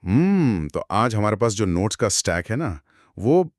तो आज हमारे पास जो नोट्स का स्टैक है ना, वो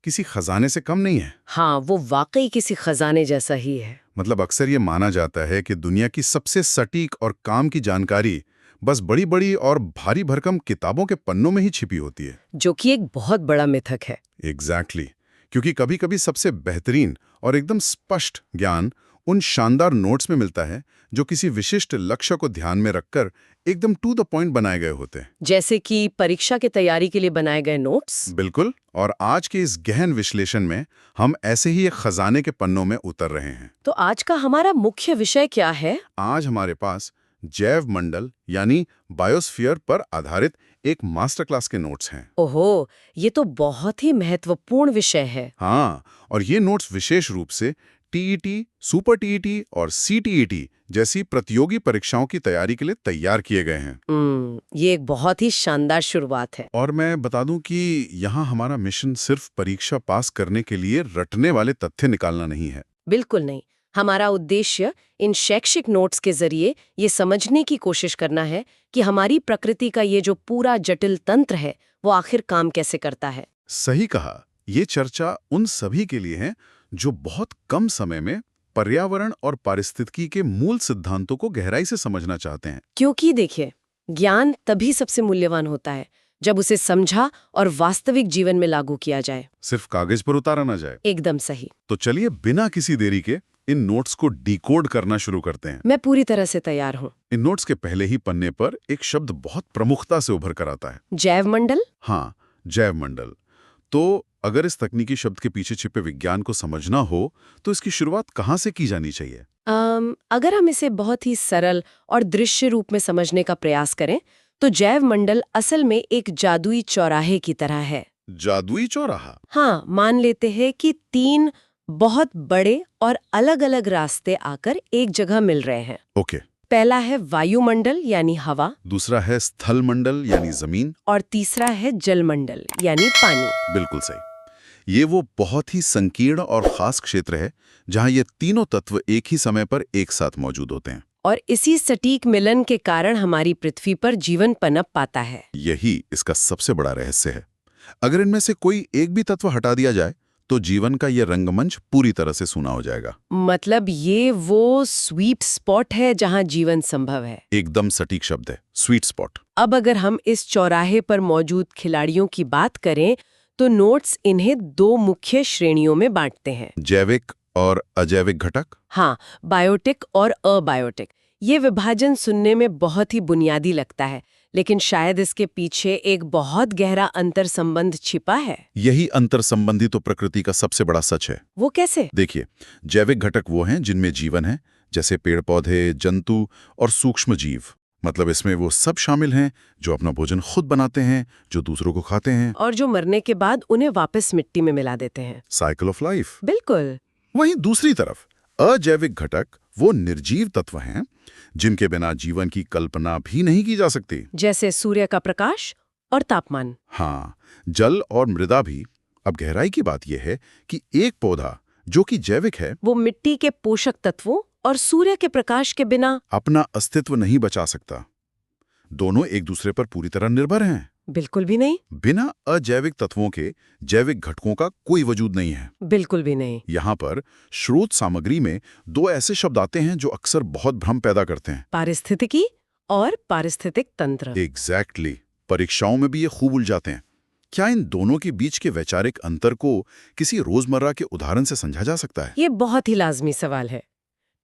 किसी खजाने से कम नहीं है। हाँ, वो वाकई किसी खजाने जैसा ही है। मतलब अक्सर ये माना जाता है कि दुनिया की सबसे सटीक और काम की जानकारी बस बड़ी-बड़ी और भारी भरकम किताबों के पन्नों में ही छिपी होती है। जो कि एक बहुत बड़ा मिथक है। एग्जैक्टली क्योंकि कभी-कभी सबसे बेहतरीन और एकदम स्पष्ट ज्ञान उन शानदार नोट्स में मिलता है जो किसी विशिष्ट लक्ष्य को ध्यान में रखकर एकदम टू द पॉइंट बनाए गए होते हैं। जैसे कि परीक्षा की तैयारी के लिए बनाए गए नोट्स। बिल्कुल। और आज के इस गहन विश्लेषण में हम ऐसे ही एक खजाने के पन्नों में उतर रहे हैं। तो आज का हमारा मुख्य विषय क्या है? आज हमारे पास जैव मंडल यानी बायोस्फीयर पर आधारित एक मास्टर क्लास के नोट्स हैं। ओहो, ये तो बहुत ही महत्वपूर्ण विषय है। हाँ, और ये नोट्स विशेष रूप से टीईटी, सुपर टीईटी और सीटीईटी जैसी प्रतियोगी परीक्षाओं की तैयारी के लिए तैयार किए गए हैं। ये एक बहुत ही शानदार शुरुआत है। और मैं बता दूं कि यहाँ हमारा मिशन सिर्फ परीक्षा पास करने के लिए रटने वाले तथ्य निकालना नहीं है। बिल्कुल नहीं। हमारा उद्देश्य इन शैक्षिक नोट्स के जरिए ये समझने की कोशिश करना है कि हमारी प्रकृति का ये जो पूरा जटिल तंत्र है वो आखिर काम कैसे करता है। सही कहा। ये चर्चा उन सभी के लिए है जो बहुत कम समय में पर्यावरण और पारिस्थितिकी के मूल सिद्धांतों को गहराई से समझना चाहते हैं। क्योंकि देखिए, ज्ञान तभी सबसे मूल्यवान होता है जब उसे समझा और वास्तविक जीवन में लागू किया जाए। सिर्फ कागज पर उतारा ना जाए। एकदम सही। तो चलिए बिना किसी देरी के इन नोट्स को डिकोड करना शुरू करते हैं। मैं पूरी तरह से तैयार हूँ। इन नोट्स के पहले ही पन्ने पर एक शब्द बहुत प्रमुखता से उभर कर आता है। जैव मंडल। हाँ, जैव मंडल। तो अगर इस तकनीकी शब्द के पीछे छिपे विज्ञान को समझना हो तो इसकी शुरुआत कहाँ से की जानी चाहिए? अगर हम इसे बहुत ही सरल और दृश्य रूप में समझने का प्रयास करें तो जैव मंडल असल में एक जादुई चौराहे की तरह है। जादुई चौराहा? हाँ, मान लेते हैं कि 3 बहुत बड़े और अलग-अलग रास्ते आकर एक जगह मिल रहे हैं। ओके। पहला है वायुमंडल यानी हवा, दूसरा है स्थल मंडल यानी जमीन, और तीसरा है जलमंडल यानी पानी। बिल्कुल सही। ये वो बहुत ही संकीर्ण और खास क्षेत्र है जहां ये तीनों तत्व एक ही समय पर एक साथ मौजूद होते हैं। और इसी सटीक मिलन के कारण हमारी पृथ्वी पर जीवन पनप पाता है। यही इसका सबसे बड़ा रहस्य है। अगर इनमें से कोई एक भी तत्व हटा दिया जाए तो जीवन का ये रंगमंच पूरी तरह से सूना हो जाएगा। मतलब ये वो स्वीट स्पॉट है जहां जीवन संभव है। एकदम सटीक शब्द है, स्वीट स्पॉट। अब अगर हम इस चौराहे पर मौजूद खिलाड़ियों की बात करें तो नोट्स इन्हें 2 मुख्य श्रेणियों में बांटते हैं। जैविक और अजैविक घटक। हाँ, बायोटिक और अबायोटिक। ये विभाजन सुनने में बहुत ही बुनियादी लगता है, लेकिन शायद इसके पीछे एक बहुत गहरा अंतर संबंध छिपा है। यही अंतर संबंधी तो प्रकृति का सबसे बड़ा सच है। वो कैसे? देखिए, जैविक घटक वो हैं जिनमें जीवन है, जैसे पेड़ पौधे, जंतु और सूक्ष्म जीव। मतलब इसमें वो सब शामिल हैं जो अपना भोजन खुद बनाते हैं, जो दूसरों को खाते हैं और जो मरने के बाद उन्हें वापस मिट्टी में मिला देते हैं। Cycle of life. बिल्कुल। वहीं दूसरी तरफ अजैविक घटक वो निर्जीव तत्व हैं जिनके बिना जीवन की कल्पना भी नहीं की जा सकती। जैसे सूर्य का प्रकाश और तापमान। हाँ, जल और मृदा भी। अब गहराई की बात यह है कि एक पौधा जो कि जैविक है वो मिट्टी के पोषक तत्वों और सूर्य के प्रकाश के बिना अपना अस्तित्व नहीं बचा सकता। दोनों एक दूसरे पर पूरी तरह निर्भर हैं। बिल्कुल भी नहीं। बिना अजैविक तत्वों के जैविक घटकों का कोई वजूद नहीं है। बिल्कुल भी नहीं। यहाँ पर स्रोत सामग्री में 2 ऐसे शब्द आते हैं जो अक्सर बहुत भ्रम पैदा करते हैं। पारिस्थितिकी और पारिस्थितिक तंत्र। एग्जैक्टली। परीक्षाओं में भी ये खूब उलझाते हैं। क्या इन दोनों के बीच के वैचारिक अंतर को किसी रोजमर्रा के उदाहरण से समझा जा सकता है? ये बहुत ही लाजमी सवाल है,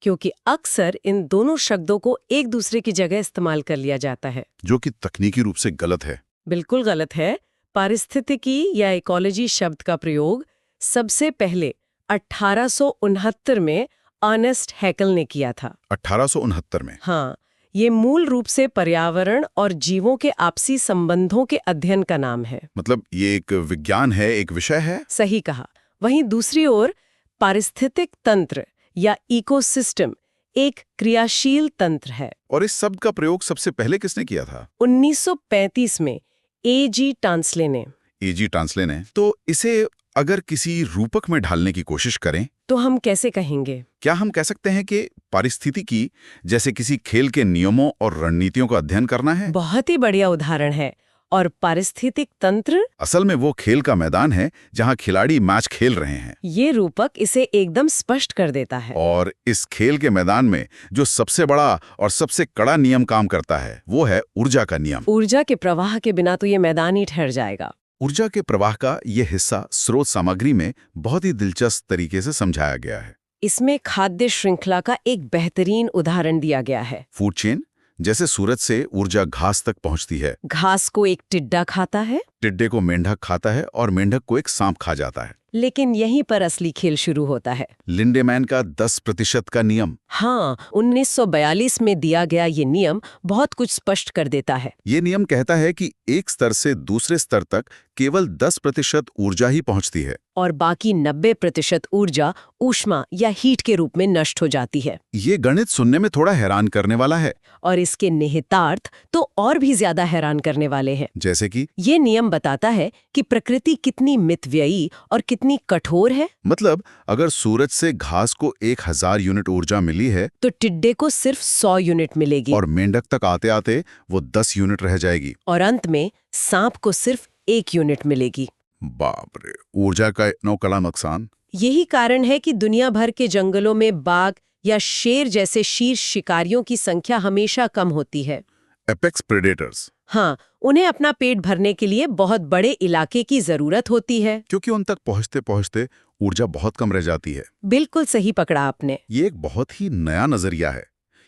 क्योंकि अक्सर इन दोनों शब्दों को एक दूसरे की जगह इस्तेमाल कर लिया जाता है, जो कि तकनीकी रूप से गलत है। बिल्कुल गलत है। पारिस्थितिकी या इकोलॉजी शब्द का प्रयोग सबसे पहले 1869 में अर्नेस्ट हैकल ने किया था। 1869 में? हाँ, ये मूल रूप से पर्यावरण और जीवों के आपसी संबंधों के अध्ययन का नाम है। मतलब ये एक विज्ञान है, एक विषय है। सही कहा। वहीं दूसरी ओर पारिस्थितिक तंत्र या इकोसिस्टम एक क्रियाशील तंत्र है। और इस शब्द का प्रयोग सबसे पहले किसने किया था? 1935 में A.G. टांसले ने। A.G. टांसले ने। तो इसे अगर किसी रूपक में ढालने की कोशिश करें, तो हम कैसे कहेंगे? क्या हम कह सकते हैं कि पारिस्थितिकी जैसे किसी खेल के नियमों और रणनीतियों का अध्ययन करना है? बहुत ही बढ़िया उदाहरण है। और पारिस्थितिक तंत्र, असल में वो खेल का मैदान है जहां खिलाड़ी मैच खेल रहे हैं। ये रूपक इसे एकदम स्पष्ट कर देता है। और इस खेल के मैदान में जो सबसे बड़ा और सबसे कड़ा नियम काम करता है वो है ऊर्जा का नियम। ऊर्जा के प्रवाह के बिना तो ये मैदान ही ठहर जाएगा। ऊर्जा के प्रवाह का ये हिस्सा स्रोत सामग्री में बहुत ही दिलचस्प तरीके से समझाया गया है। इसमें खाद्य श्रृंखला का एक बेहतरीन उदाहरण दिया गया है। फूड चेन, जैसे सूरज से ऊर्जा घास तक पहुंचती है। घास को एक टिड्डा खाता है, टिड्डे को मेंढक खाता है और मेंढक को एक सांप खा जाता है। लेकिन यहीं पर असली खेल शुरू होता है। लिंडेमैन का 10% का नियम। हाँ, 1942 में दिया गया ये नियम बहुत कुछ स्पष्ट कर देता है। ये नियम कहता है कि एक स्तर से दूसरे स्तर तक केवल 10% ऊर्जा ही पहुंचती है और बाकी 90% ऊर्जा ऊष्मा या हीट के रूप में नष्ट हो जाती है। ये गणित सुनने में थोड़ा हैरान करने वाला है। और इसके निहितार्थ तो और भी ज्यादा हैरान करने वाले हैं। जैसे कि ये नियम बताता है कि प्रकृति कितनी मितव्ययी और कितनी कठोर है। मतलब अगर सूरज से घास को 1000 यूनिट ऊर्जा मिली है तो टिड्डे को सिर्फ 100 यूनिट मिलेगी और मेंढक तक आते आते वो 10 यूनिट रह जाएगी। और अंत में सांप को सिर्फ 1 यूनिट मिलेगी। बाप रे, ऊर्जा का इतना कड़ा नुकसान। यही कारण है कि दुनिया भर के जंगलों में बाघ या शेर जैसे शीर्ष शिकारियों की संख्या हमेशा कम होती है। Apex predators. हाँ, उन्हें अपना पेट भरने के लिए बहुत बड़े इलाके की जरूरत होती है, क्योंकि उन तक पहुंचते पहुंचते ऊर्जा बहुत कम रह जाती है। बिल्कुल सही पकड़ा आपने। ये एक बहुत ही नया नजरिया है,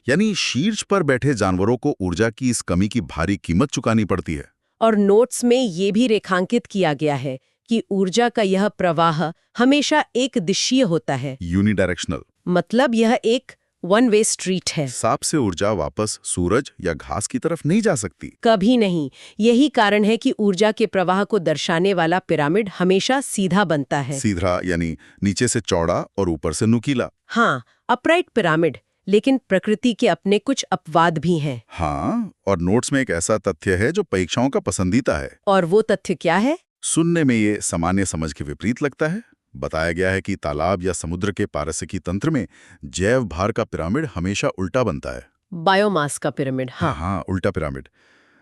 यानी शीर्ष पर बैठे जानवरों को ऊर्जा की इस कमी की भारी कीमत चुकानी पड़ती है। और नोट्स में ये भी रेखांकित किया गया है कि ऊर्जा का यह प्रवाह हमेशा एक दिशीय होता है। यूनिडायरेक्शनल। मतलब यह एक वन वे स्ट्रीट है। सांप से ऊर्जा वापस सूरज या घास की तरफ नहीं जा सकती। कभी नहीं। यही कारण है कि ऊर्जा के प्रवाह को दर्शाने वाला पिरामिड हमेशा सीधा बनता है। सीधा यानी नीचे से चौड़ा और ऊपर से नुकीला। हाँ, अपराइट पिरामिड। लेकिन प्रकृति के अपने कुछ अपवाद भी हैं। हाँ, और नोट्स में एक ऐसा तथ्य है जो परीक्षाओं का पसंदीदा है। और वो तथ्य क्या है? सुनने में ये सामान्य समझ के विपरीत लगता है। बताया गया है कि तालाब या समुद्र के पारिस्थितिकी तंत्र में जैव भार का पिरामिड हमेशा उल्टा बनता है। बायोमास का पिरामिड। हाँ, उल्टा पिरामिड।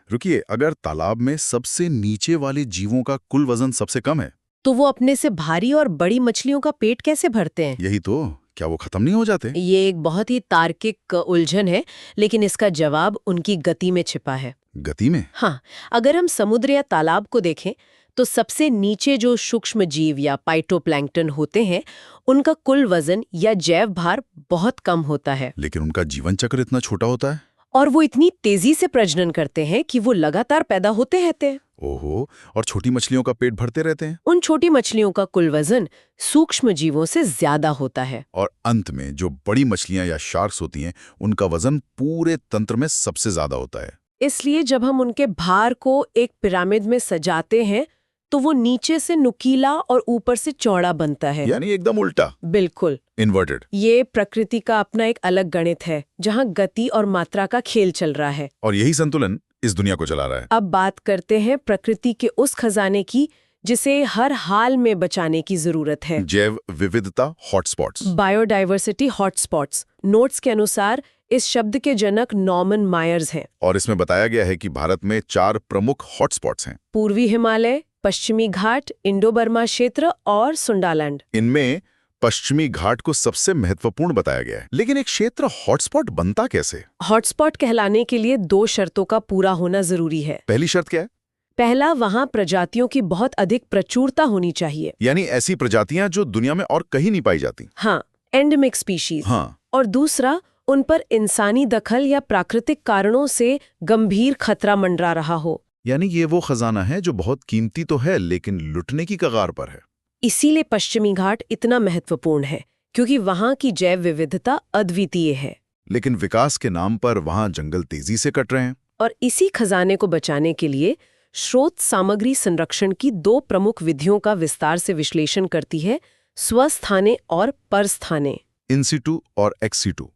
रुकिए, अगर तालाब में सबसे नीचे वाले जीवों का कुल वजन सबसे कम है तो वो अपने से भारी और बड़ी मछलियों का पेट कैसे भरते हैं? यही तो, क्या वो खत्म नहीं हो जाते? ये एक बहुत ही तार्किक उलझन है, लेकिन इसका जवाब उनकी गति में छिपा है। गति में? हाँ, अगर हम समुद्र या तालाब को देखें तो सबसे नीचे जो सूक्ष्म जीव या फाइटोप्लैंक्टन होते हैं, उनका कुल वजन या जैव भार बहुत कम होता है। लेकिन उनका जीवन चक्र इतना छोटा होता है। और वो इतनी तेजी से प्रजनन करते हैं कि वो लगातार पैदा होते रहते हैं। ओहो, और छोटी मछलियों का पेट भरते रहते हैं। उन छोटी मछलियों का कुल वजन सूक्ष्म जीवों से ज्यादा होता है। और अंत में जो बड़ी मछलियां या शार्क्स होती हैं, उनका वजन पूरे तंत्र में सबसे ज्यादा होता है। इसलिए जब हम उनके भार को एक पिरामिड में सजाते हैं तो वो नीचे से नुकीला और ऊपर से चौड़ा बनता है। यानी एकदम उल्टा। बिल्कुल इन्वर्टेड। ये प्रकृति का अपना एक अलग गणित है, जहाँ गति और मात्रा का खेल चल रहा है। और यही संतुलन इस दुनिया को चला रहा है। अब बात करते हैं प्रकृति के उस खजाने की जिसे हर हाल में बचाने की जरूरत है। जैव विविधता हॉटस्पॉट्स। Biodiversity hotspots. नोट्स के अनुसार इस शब्द के जनक नॉर्मन मायर्स हैं। और इसमें बताया गया है कि भारत में 4 प्रमुख हॉटस्पॉट्स हैं। पूर्वी हिमालय, पश्चिमी घाट, इंडो बर्मा क्षेत्र और सुंडालैंड। इनमें पश्चिमी घाट को सबसे महत्वपूर्ण बताया गया है। लेकिन एक क्षेत्र हॉटस्पॉट बनता कैसे? हॉटस्पॉट कहलाने के लिए 2 शर्तों का पूरा होना जरूरी है। पहली शर्त क्या है? पहला, वहाँ प्रजातियों की बहुत अधिक प्रचुरता होनी चाहिए। यानी ऐसी प्रजातियां जो दुनिया में और कहीं नहीं पाई जाती। हाँ, एंडेमिक स्पीशीज। हाँ। और दूसरा, उन पर इंसानी दखल या प्राकृतिक कारणों से गंभीर खतरा मंडरा रहा हो। यानी ये वो खजाना है जो बहुत कीमती तो है लेकिन लुटने की कगार पर है। इसीलिए पश्चिमी घाट इतना महत्वपूर्ण है, क्योंकि वहाँ की जैव विविधता अद्वितीय है। लेकिन विकास के नाम पर वहाँ जंगल तेजी से कट रहे हैं। और इसी खजाने को बचाने के लिए स्रोत सामग्री संरक्षण की 2 प्रमुख विधियों का विस्तार से विश्लेषण करती है, स्वस्थाने और परस्थाने। इन सिटू और एक्स सिटू।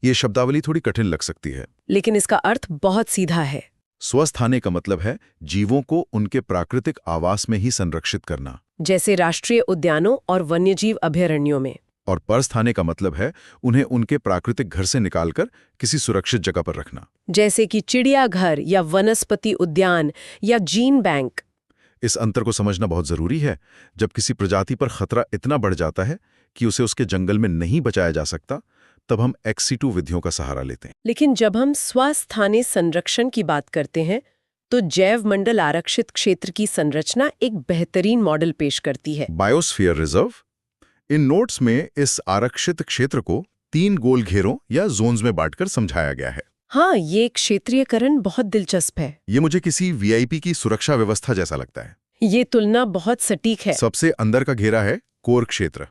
ये शब्दावली थोड़ी कठिन लग सकती है, लेकिन इसका अर्थ बहुत सीधा है। स्वस्थाने का मतलब है जीवों को उनके प्राकृतिक आवास में ही संरक्षित करना। जैसे राष्ट्रीय उद्यानों और वन्यजीव अभयारण्यों में। और परस्थाने का मतलब है उन्हें उनके प्राकृतिक घर से निकालकर किसी सुरक्षित जगह पर रखना। जैसे कि चिड़ियाघर या वनस्पति उद्यान या जीन बैंक। इस अंतर को समझना बहुत जरूरी है। जब किसी प्रजाति पर खतरा इतना बढ़ जाता है कि उसे उसके जंगल में नहीं बचाया जा सकता, तब हम XC2 विधियों का सहारा लेते हैं। लेकिन जब हम स्वस्थानीय संरक्षण की बात करते हैं तो जैव मंडल आरक्षित क्षेत्र की संरचना एक बेहतरीन मॉडल पेश करती है। Biosphere reserve. इन नोट्स में इस आरक्षित क्षेत्र को 3 गोल घेरों या जोन्स में बांटकर समझाया गया है। हाँ, ये क्षेत्रीयकरण बहुत दिलचस्प है। ये मुझे किसी VIP की सुरक्षा व्यवस्था जैसा लगता है। ये तुलना बहुत सटीक है। सबसे अंदर का घेरा है कोर क्षेत्र,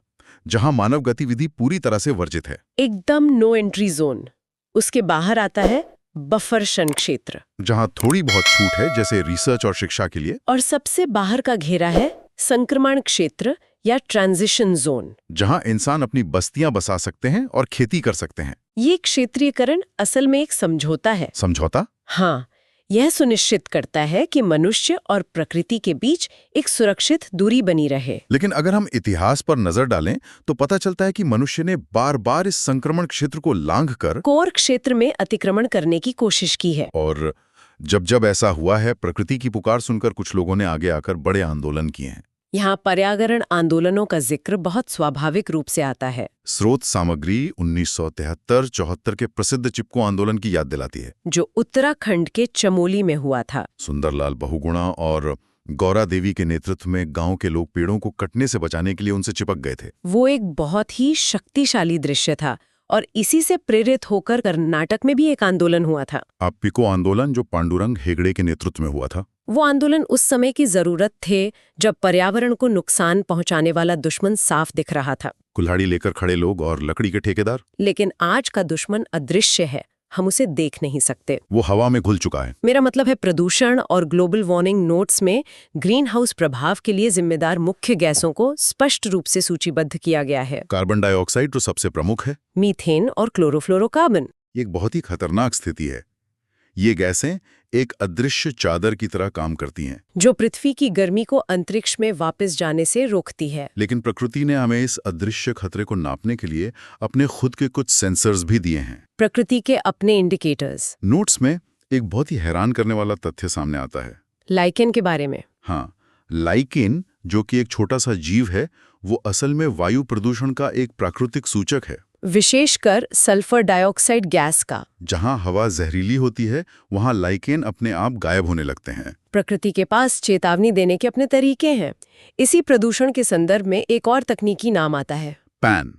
जहां मानव गतिविधि पूरी तरह से वर्जित है। एकदम नो एंट्री जोन। उसके बाहर आता है बफर शन क्षेत्र, जहां थोड़ी बहुत छूट है, जैसे रिसर्च और शिक्षा के लिए। और सबसे बाहर का घेरा है संक्रमण क्षेत्र या ट्रांजिशन जोन, जहां इंसान अपनी बस्तियां बसा सकते हैं और खेती कर सकते हैं। ये क्षेत्रीयकरण असल में एक समझौता है। समझौता? हाँ, यह सुनिश्चित करता है कि मनुष्य और प्रकृति के बीच एक सुरक्षित दूरी बनी रहे। लेकिन अगर हम इतिहास पर नजर डालें तो पता चलता है कि मनुष्य ने बार बार इस संक्रमण क्षेत्र को लांघकर कोर क्षेत्र में अतिक्रमण करने की कोशिश की है। और जब जब ऐसा हुआ है, प्रकृति की पुकार सुनकर कुछ लोगों ने आगे आकर बड़े आंदोलन किए हैं। यहाँ पर्यावरण आंदोलनों का जिक्र बहुत स्वाभाविक रूप से आता है। स्रोत सामग्री 1973-74 के प्रसिद्ध चिपको आंदोलन की याद दिलाती है, जो उत्तराखंड के चमोली में हुआ था। सुंदरलाल बहुगुणा और गौरा देवी के नेतृत्व में गांव के लोग पेड़ों को कटने से बचाने के लिए उनसे चिपक गए थे। वो एक बहुत ही शक्तिशाली दृश्य था और इसी से प्रेरित होकर कर्नाटक में भी एक आंदोलन हुआ था। अब पिको आंदोलन, जो पांडुरंग हेगड़े के नेतृत्व में हुआ था। वो आंदोलन उस समय की जरूरत थे जब पर्यावरण को नुकसान पहुंचाने वाला दुश्मन साफ दिख रहा था। कुल्हाड़ी लेकर खड़े लोग और लकड़ी के ठेकेदार। लेकिन आज का दुश्मन अदृश्य है, हम उसे देख नहीं सकते। वो हवा में घुल चुका है। मेरा मतलब है प्रदूषण और ग्लोबल वार्मिंग नोट्स में ग्रीन हाउस प्रभाव के लिए जिम्मेदार मुख्य गैसों को स्पष्ट रूप से सूचीबद्ध किया गया है। कार्बन डाइऑक्साइड तो सबसे प्रमुख है। मीथेन और क्लोरोफ्लोरोकार्बन। एक बहुत ही खतरनाक स्थिति है। ये गैसें एक अदृश्य चादर की तरह काम करती हैं, जो पृथ्वी की गर्मी को अंतरिक्ष में वापस जाने से रोकती है। लेकिन प्रकृति ने हमें इस अदृश्य खतरे को नापने के लिए अपने खुद के कुछ सेंसर्स भी दिए हैं। प्रकृति के अपने इंडिकेटर्स। नोट्स में एक बहुत ही हैरान करने वाला तथ्य सामने आता है। लाइकेन के बारे में। हाँ, लाइकेन, जो कि एक छोटा सा जीव है, वो असल में वायु प्रदूषण का एक प्राकृतिक सूचक है। विशेषकर सल्फर डाइऑक्साइड गैस का। जहां हवा जहरीली होती है, वहां लाइकेन अपने आप गायब होने लगते हैं। प्रकृति के पास चेतावनी देने के अपने तरीके हैं। इसी प्रदूषण के संदर्भ में एक और तकनीकी नाम आता है pan,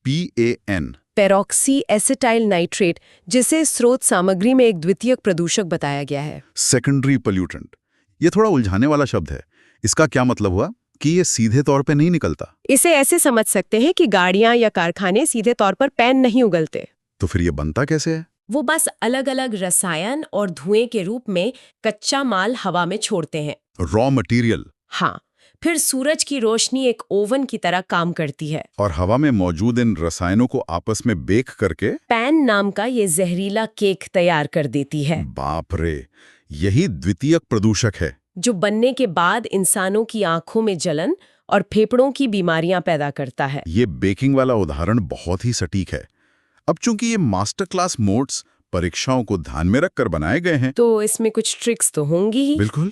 PAN। Peroxy acetyl nitrate, जिसे स्रोत सामग्री में एक द्वितीयक प्रदूषक बताया गया है। Secondary pollutant. ये थोड़ा उलझाने वाला शब्द है। इसका क्या मतलब हुआ कि ये सीधे तौर पे नहीं निकलता। इसे ऐसे समझ सकते हैं कि गाड़ियां या कारखाने सीधे तौर पर पैन नहीं उगलते। तो फिर ये बनता कैसे है? वो बस अलग अलग रसायन और धुएं के रूप में कच्चा माल हवा में छोड़ते हैं। Raw material. हाँ, फिर सूरज की रोशनी एक ओवन की तरह काम करती है और हवा में मौजूद इन रसायनों को आपस में बेक करके पैन नाम का ये जहरीला केक तैयार कर देती है। बाप रे, यही द्वितीयक प्रदूषक है, जो बनने के बाद इंसानों की आंखों में जलन और फेफड़ों की बीमारियां पैदा करता है। ये बेकिंग वाला उदाहरण बहुत ही सटीक है। अब चूंकि ये मास्टर क्लास नोट्स परीक्षाओं को ध्यान में रखकर बनाए गए हैं, तो इसमें कुछ ट्रिक्स तो होंगी ही। बिल्कुल,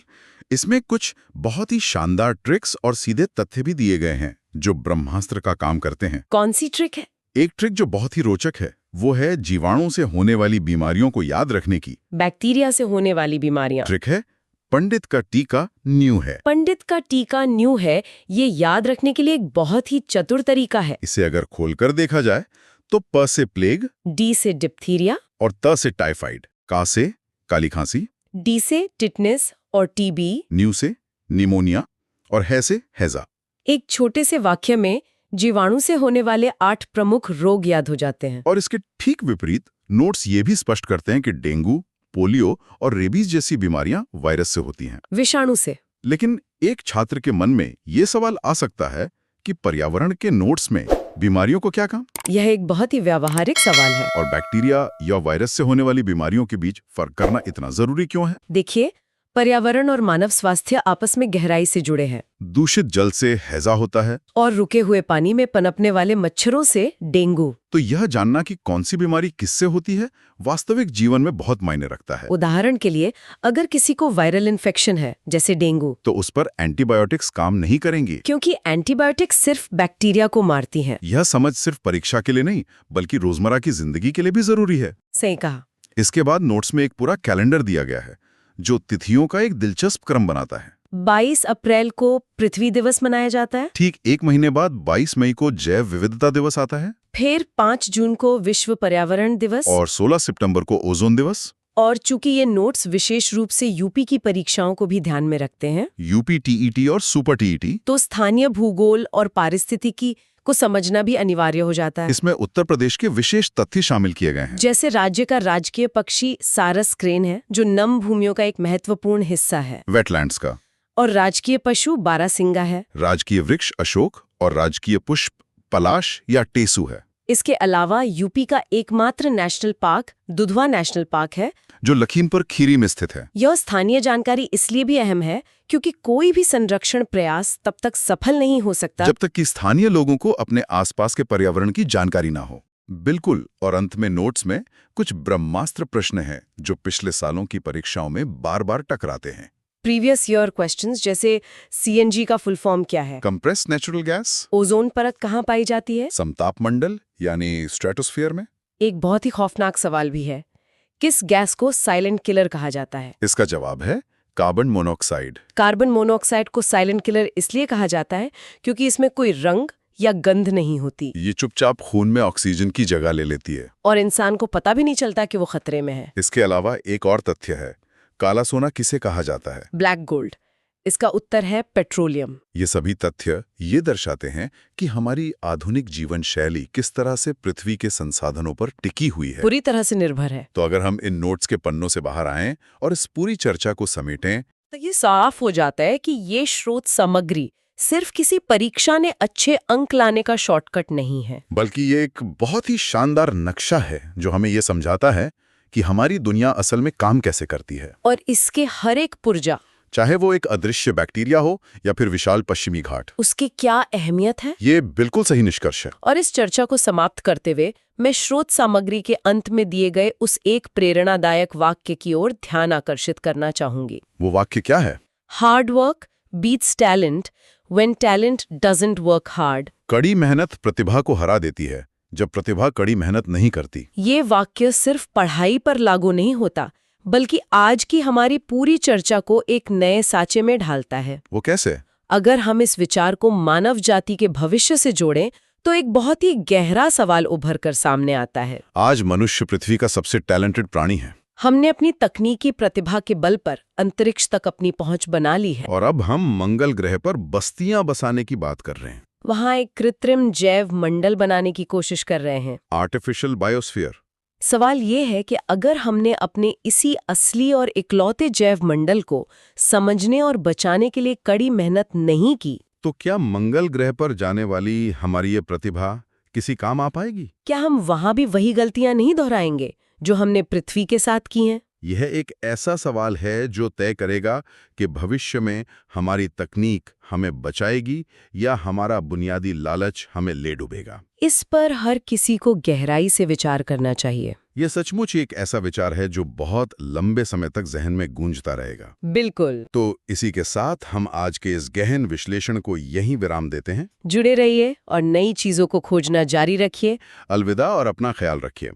इसमें कुछ बहुत ही शानदार ट्रिक्स और सीधे तथ्य भी दिए गए हैं जो ब्रह्मास्त्र का काम करते हैं। कौन सी ट्रिक है? एक ट्रिक जो बहुत ही रोचक है, वो है जीवाणु से होने वाली बीमारियों को याद रखने की। बैक्टीरिया से होने वाली बीमारियां। ट्रिक है पंडित का टीका न्यू है। पंडित का टीका न्यू है, ये याद रखने के लिए एक बहुत ही चतुर तरीका है। इसे अगर खोलकर देखा जाए तो प से प्लेग, डी से डिप्थीरिया और त से टाइफाइड, का से काली खांसी, डी से टिटनेस और टीबी, न्यू से निमोनिया और है से हैजा। एक छोटे से वाक्य में जीवाणु से होने वाले 8 प्रमुख रोग याद हो जाते हैं। और इसके ठीक विपरीत नोट्स ये भी स्पष्ट करते हैं कि डेंगू, पोलियो और रेबीज जैसी बीमारियां वायरस से होती हैं, विषाणु से। लेकिन एक छात्र के मन में ये सवाल आ सकता है कि पर्यावरण के नोट्स में बीमारियों को क्या काम? यह एक बहुत ही व्यावहारिक सवाल है। और बैक्टीरिया या वायरस से होने वाली बीमारियों के बीच फर्क करना इतना जरूरी क्यों है? देखिए, पर्यावरण और मानव स्वास्थ्य आपस में गहराई से जुड़े हैं। दूषित जल से हैजा होता है। और रुके हुए पानी में पनपने वाले मच्छरों से डेंगू। तो यह जानना कि कौन सी बीमारी किससे होती है वास्तविक जीवन में बहुत मायने रखता है। उदाहरण के लिए, अगर किसी को वायरल इन्फेक्शन है जैसे डेंगू, तो उस पर एंटीबायोटिक्स काम नहीं करेंगी, क्योंकि एंटीबायोटिक्स सिर्फ बैक्टीरिया को मारती हैं। यह समझ सिर्फ परीक्षा के लिए नहीं बल्कि रोजमर्रा की जिंदगी के लिए भी जरूरी है। सही कहा। इसके बाद नोट्स में एक पूरा कैलेंडर दिया गया है जो तिथियों का एक दिलचस्प क्रम बनाता है। 22 अप्रैल को पृथ्वी दिवस मनाया जाता है। ठीक एक महीने बाद 22 मई को जैव विविधता दिवस आता है। फिर 5 जून को विश्व पर्यावरण दिवस। और 16 सितंबर को ओजोन दिवस। और चूंकि ये नोट्स विशेष रूप से यूपी की परीक्षाओं को भी ध्यान में रखते हैं, यूपी टीईटी और सुपर टीईटी, तो स्थानीय भूगोल और पारिस्थितिकी को समझना भी अनिवार्य हो जाता है। इसमें उत्तर प्रदेश के विशेष तथ्य शामिल किए गए हैं। जैसे राज्य का राजकीय पक्षी सारस क्रेन है, जो नम भूमियों का एक महत्वपूर्ण हिस्सा है। वेटलैंड्स का। और राजकीय पशु बारासिंगा है। राजकीय वृक्ष अशोक और राजकीय पुष्प पलाश या टेसू है। इसके अलावा यूपी का एकमात्र national park Dudhwa national park है, जो लखीमपुर खीरी में स्थित है। यह स्थानीय जानकारी इसलिए भी अहम है क्योंकि कोई भी संरक्षण प्रयास तब तक सफल नहीं हो सकता जब तक कि स्थानीय लोगों को अपने आसपास के पर्यावरण की जानकारी ना हो। बिल्कुल। और अंत में नोट्स में कुछ ब्रह्मास्त्र प्रश्न हैं जो पिछले सालों की परीक्षाओं में बार बार टकराते हैं। प्रीवियस ईयर क्वेश्चंस, जैसे सीएनजी का फुल फॉर्म क्या है, कंप्रेस्ड नेचुरल गैस, ओजोन परत कहाँ पाई जाती है, समताप मंडल यानी स्ट्रेटोस्फीयर में। एक बहुत ही खौफनाक सवाल भी है, किस गैस को साइलेंट किलर कहा जाता है। इसका जवाब है कार्बन मोनोऑक्साइड। कार्बन मोनोऑक्साइड को साइलेंट किलर इसलिए कहा जाता है क्योंकि इसमें कोई रंग या गंध नहीं होती। ये चुपचाप खून में ऑक्सीजन की जगह ले लेती है और इंसान को पता भी नहीं चलता कि वो खतरे में है। इसके अलावा एक और तथ्य है, काला सोना किसे कहा जाता है? Black gold. इसका उत्तर है पेट्रोलियम। ये सभी तथ्य ये दर्शाते हैं कि हमारी आधुनिक जीवन शैली किस तरह से पृथ्वी के संसाधनों पर टिकी हुई है, पूरी तरह से निर्भर है। तो अगर हम इन नोट्स के पन्नों से बाहर आएं और इस पूरी चर्चा को समेटें, तो ये साफ हो जाता है कि ये स्रोत सामग्री सिर्फ किसी परीक्षा ने अच्छे अंक लाने का शॉर्टकट नहीं है, बल्कि ये एक बहुत ही शानदार नक्शा है जो हमें ये समझाता है कि हमारी दुनिया असल में काम कैसे करती है। और इसके हर एक पुर्जा, चाहे वो एक अदृश्य बैक्टीरिया हो या फिर विशाल पश्चिमी घाट, उसकी क्या अहमियत है। ये बिल्कुल सही निष्कर्ष है। और इस चर्चा को समाप्त करते हुए मैं स्रोत सामग्री के अंत में दिए गए उस एक प्रेरणादायक वाक्य की ओर ध्यान आकर्षित करना चाहूंगी। वो वाक्य क्या है? Hard work beats talent when talent doesn't work hard. कड़ी मेहनत प्रतिभा को हरा देती है जब प्रतिभा कड़ी मेहनत नहीं करती। ये वाक्य सिर्फ पढ़ाई पर लागू नहीं होता, बल्कि आज की हमारी पूरी चर्चा को एक नए साँचे में ढालता है। वो कैसे? अगर हम इस विचार को मानव जाति के भविष्य से जोड़ें तो एक बहुत ही गहरा सवाल उभर कर सामने आता है। आज मनुष्य पृथ्वी का सबसे टैलेंटेड प्राणी है। हमने अपनी तकनीकी प्रतिभा के बल पर अंतरिक्ष तक अपनी पहुंच बना ली है, और अब हम मंगल ग्रह पर बस्तियां बसाने की बात कर रहे हैं। वहां एक कृत्रिम जैव मंडल बनाने की कोशिश कर रहे हैं, आर्टिफिशियल बायोस्फीयर। सवाल ये है कि अगर हमने अपने इसी असली और इकलौते जैव मंडल को समझने और बचाने के लिए कड़ी मेहनत नहीं की, तो क्या मंगल ग्रह पर जाने वाली हमारी ये प्रतिभा किसी काम आ पाएगी? क्या हम वहां भी वही गलतियां नहीं दोहराएंगे जो हमने पृथ्वी के साथ की हैं? यह एक ऐसा सवाल है जो तय करेगा कि भविष्य में हमारी तकनीक हमें बचाएगी या हमारा बुनियादी लालच हमें ले डूबेगा। इस पर हर किसी को गहराई से विचार करना चाहिए। यह सचमुच एक ऐसा विचार है जो बहुत लंबे समय तक जहन में गूंजता रहेगा। बिल्कुल। तो इसी के साथ हम आज के इस गहन विश्लेषण को यहीं विराम देते हैं। जुड़े रहिए और नई चीजों को खोजना जारी रखिए। अलविदा और अपना ख्याल रखिए।